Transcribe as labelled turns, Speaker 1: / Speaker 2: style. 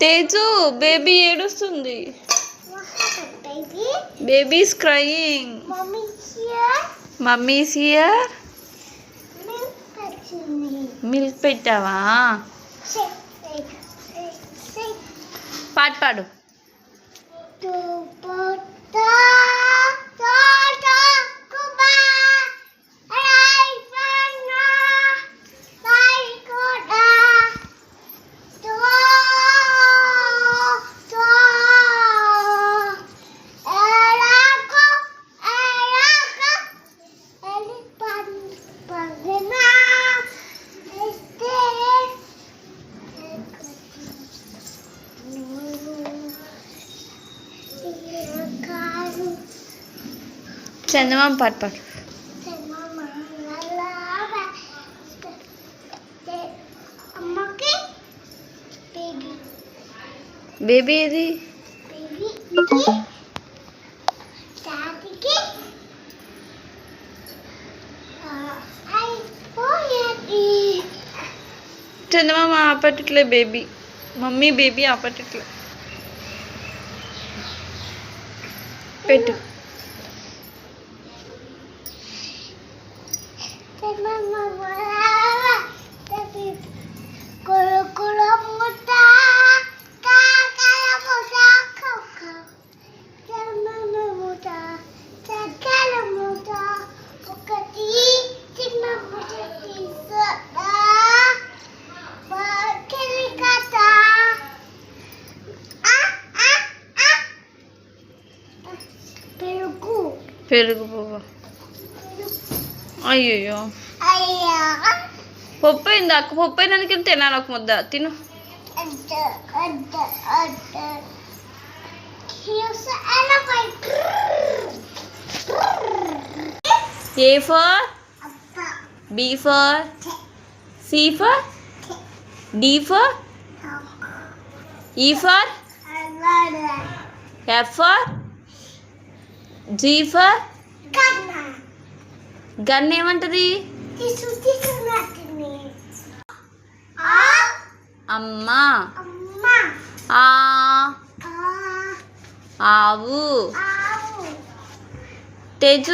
Speaker 1: Teju baby ఏడుస్తుంది. Baby is crying. Mommy is here. Milk పెట్టావా? పాడు పాడు. చందమామ పాడు పాడు. బేబీ ఏది? చందమామ ఆపట్లే బేబీ. మమ్మీ బేబీ ఆపట్లే. పెట్టు. పెరుగు పువ్వు. అయ్యో పప్పు అయింది అక్క. పప్పు అయినందుకు తినాలి ఒక ముద్ద తిను. A for B for C for D for E for F for G for gun ఏమంటది? అమ్మ. ఆవు. తేజు